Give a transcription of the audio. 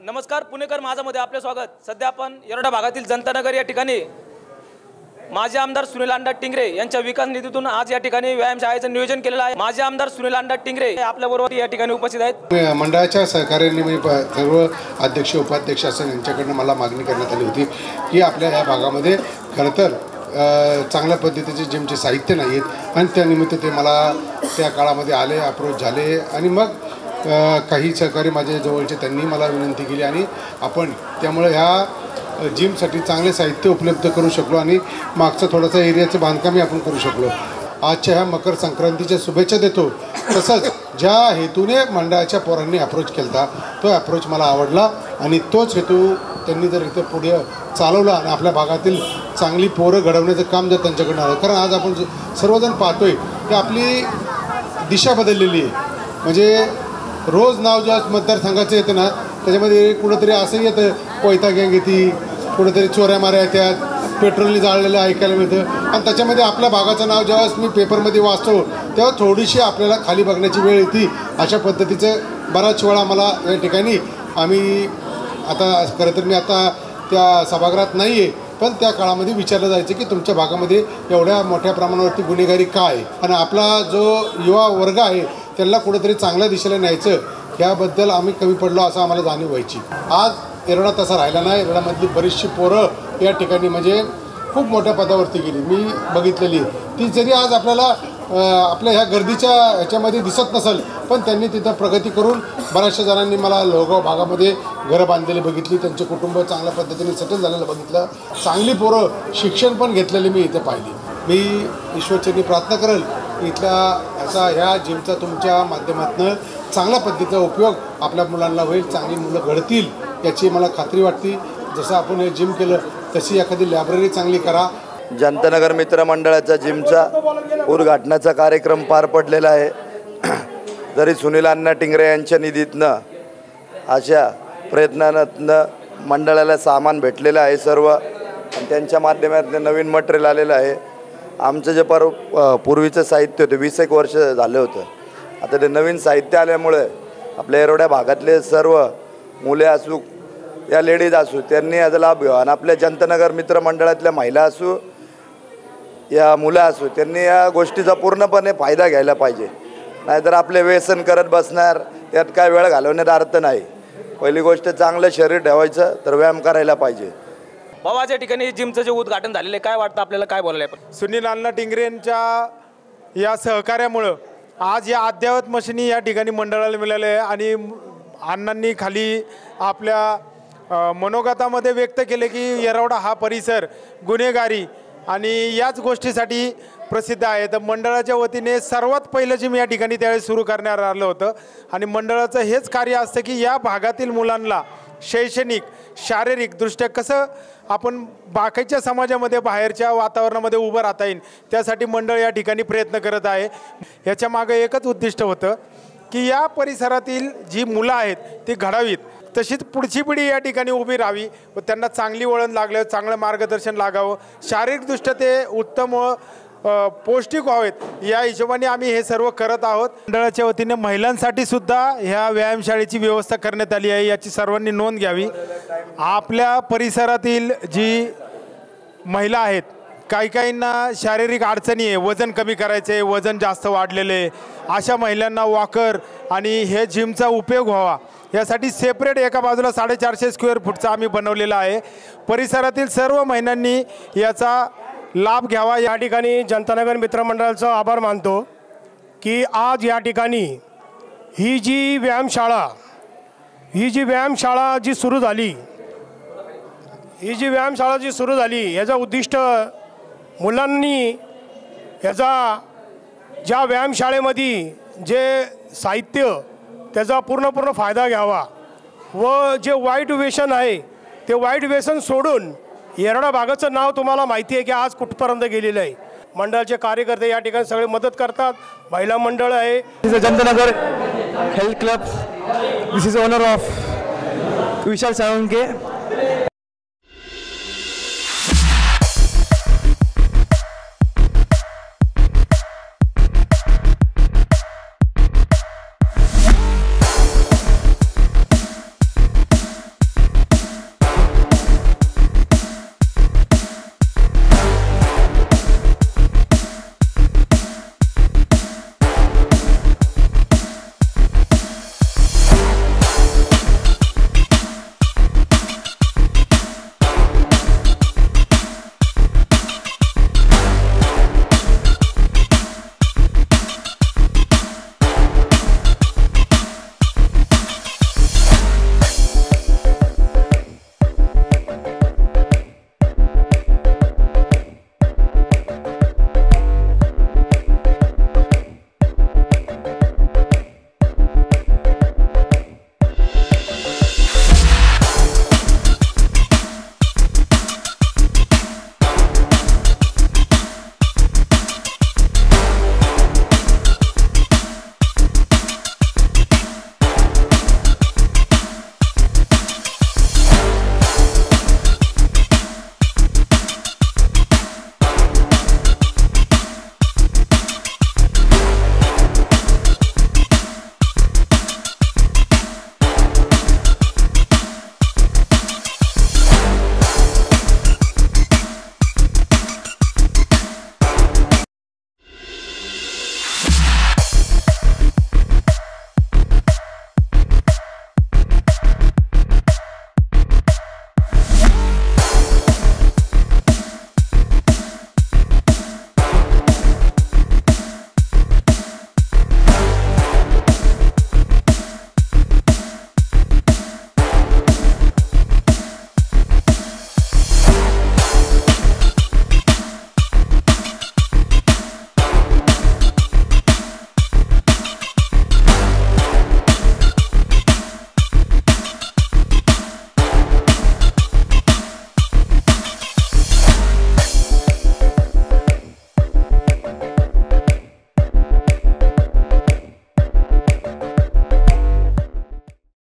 नमस्कार पुणेकर माझामध्ये आपले स्वागत। सध्या आपण येरवडा भागातील जनतानगर या ठिकाणी माजी आमदार सुनील अण्णा टिंगरे यांच्या विकास निधीतून आज या ठिकाणी व्यायामशाळेचं नियोजन केलेलं आहे। माजी आमदार सुनील अण्णा टिंगरे आपल्या बरोबर या ठिकाणी उपस्थित आहेत। मंडळाच्या सहकार्याने मी सर्व अध्यक्ष उपाध्यक्ष असं यांच्याकडून मला मागणी करण्यात आली होती की आपल्या या भागामध्ये खरं तर चांगल्या पद्धतीचे जिमचे साहित्य नाही आहेत आणि त्यानिमित्त ते मला त्या काळामध्ये आले, अप्रोच झाले आणि मग काही सहकारी माझ्या जवळचे त्यांनी मला विनंती केली आणि आपण त्यामुळे ह्या जिमसाठी चांगले साहित्य उपलब्ध करू शकलो आणि मागचं थोडंसं एरियाचं बांधकामही आपण करू शकलो। आजच्या ह्या मकर संक्रांतीच्या शुभेच्छा देतो। तसंच ज्या हेतूने मंडळाच्या पोरांनी अप्रोच केला तो अप्रोच मला आवडला आणि तोच हेतू त्यांनी जर इथं पुढे चालवला आणि आपल्या भागातील चांगली पोरं घडवण्याचं काम जर त्यांच्याकडून आलं, कारण आज आपण सर्वजण पाहतोय की आपली दिशा बदललेली आहे। म्हणजे रोज नाव जेव्हा मतदारसंघाचं येतं ना त्याच्यामध्ये कुठंतरी असं येतं कोयता गँग येते, कुठंतरी चोऱ्या माऱ्या येतात, पेट्रोलने जाळलेलं ऐकायला मिळतं आणि त्याच्यामध्ये आपल्या भागाचं नाव जेव्हा मी पेपरमध्ये वाचतो तेव्हा थोडीशी आपल्याला खाली बघण्याची वेळ येते। अशा पद्धतीचं बराच वेळा मला या ठिकाणी आम्ही आता खरं तर मी आता त्या सभागृहात नाही आहे पण त्या काळामध्ये विचारलं जायचं की तुमच्या भागामध्ये एवढ्या मोठ्या प्रमाणावरती गुन्हेगारी काय आहे आणि आपला जो युवा वर्ग आहे त्यांना कुठंतरी चांगल्या दिशेला न्यायचं याबद्दल आम्ही कमी पडलो असं आम्हाला जाणीव व्हायची। आज येरवडा तसा राहिला नाही। येरवडामधली बरीचशी पोरं या ठिकाणी म्हणजे खूप मोठ्या पदावरती गेली, मी बघितलेली। ती जरी आज आपल्याला आपल्या ह्या गर्दीच्या ह्याच्यामध्ये दिसत नसेल पण त्यांनी तिथं प्रगती करून बऱ्याचशा जणांनी मला लोहगाव भागामध्ये घरं बांधलेली बघितली, त्यांचे कुटुंब चांगल्या पद्धतीने सेटल झालेलं बघितलं, चांगली पोरं शिक्षण पण घेतलेली मी इथे पाहिली। मी ईश्वरचरणी प्रार्थना करेल इथल्या ह्या जिमचा तुमच्या माध्यमातून चांगल्या पद्धतीचा उपयोग आपल्या मुलांना होईल, चांगली मुलं घडतील याची मला खात्री वाटते। जसं आपण हे जिम केलं तशी एखादी लायब्ररी चांगली करा। जनतानगर मित्र मंडळाचा जिमचा उद्घाटनाचा कार्यक्रम पार पडलेला आहे। जरी सुनील अण्णा टिंगरे यांच्या निधीतनं अशा प्रयत्नांतनं मंडळाला सामान भेटलेलं आहे सर्व आणि त्यांच्या माध्यमातून नवीन मटेरियल आलेलं आहे। आमचं जे पूर्वीचं साहित्य होतं 20 एक वर्ष झालं होतं, आता ते नवीन साहित्य आल्यामुळे आपल्या येरवड्या भागातले सर्व मुले असू या लेडीज असू त्यांनी याचा लाभ घ्यावा आणि आपल्या जनतानगर मित्र मंडळातल्या महिला असू या मुलं असू त्यांनी या गोष्टीचा पूर्णपणे फायदा घ्यायला पाहिजे। नाहीतर आपले व्यसन करत बसणार त्यात काय वेळ घालवण्यात अर्थ नाही। पहिली गोष्ट चांगलं शरीर ठेवायचं तर व्यायाम करायला पाहिजे। बाबाच्या ठिकाणी जिमचं जे उद्घाटन झालेलं आहे काय वाटतं आपल्याला, काय बोलायला आपण? सुनील अण्णा टिंगरे यांच्या या सहकार्यामुळं आज या अद्ययावत मशिनी या ठिकाणी मंडळाला मिळाल्या आहे आणि अण्णांनी खाली आपल्या मनोगतामध्ये व्यक्त केले की येरवडा हा परिसर गुन्हेगारी आणि याच गोष्टीसाठी प्रसिद्ध आहे। तर मंडळाच्या वतीने सर्वात पहिलं जिम या ठिकाणी त्यावेळेस सुरू करण्यात आलं होतं आणि मंडळाचं हेच कार्य असतं की या भागातील मुलांना शैक्षणिक शारीरिकदृष्ट्या कसं आपण बाकीच्या समाजामध्ये बाहेरच्या वातावरणामध्ये उभं राहता येईल त्यासाठी मंडळ या ठिकाणी प्रयत्न करत आहे। याच्या मागे एकच उद्दिष्ट होतं की या परिसरातील जी मुलं आहेत ती घडावीत, तशीच पुढची पिढी या ठिकाणी उभी राहावी व त्यांना चांगली वळण लागलं, चांगलं मार्गदर्शन लागावं, शारीरिकदृष्ट्या ते उत्तम व पौष्टिक व्हावेत या हिशोबाने आम्ही हे सर्व करत आहोत। मंडळाच्या वतीने महिलांसाठी सुद्धा ह्या व्यायामशाळेची व्यवस्था करण्यात आली आहे, याची सर्वांनी नोंद घ्यावी। आपल्या परिसरातील जी महिला आहेत काहींना शारीरिक अडचणी आहे, वजन कमी करायचं आहे, वजन जास्त वाढलेलं आहे, अशा महिलांना वॉकर आणि हे जिमचा उपयोग व्हावा यासाठी सेपरेट एका बाजूला 450 स्क्वेअर फूटचा आम्ही बनवलेला आहे। परिसरातील सर्व महिलांनी याचा लाभ घ्यावा। या ठिकाणी जनतानगर मित्रमंडळाचा आभार मानतो की आज या ठिकाणी ही जी व्यायामशाळा जी सुरू झाली याचा उद्दिष्ट मुलांनी याचा ज्या व्यायामशाळेमध्ये जे साहित्य त्याचा पूर्ण फायदा घ्यावा व जे वाईट व्यसन आहे ते वाईट व्यसन सोडून येरवडा भागाचं नाव तुम्हाला माहिती आहे की आज कुठपर्यंत गेलेलं आहे। मंडळाचे कार्यकर्ते या ठिकाणी सगळे मदत करतात, महिला मंडळ आहे। Janatanagar health club, this is owner of Vishal Salunke.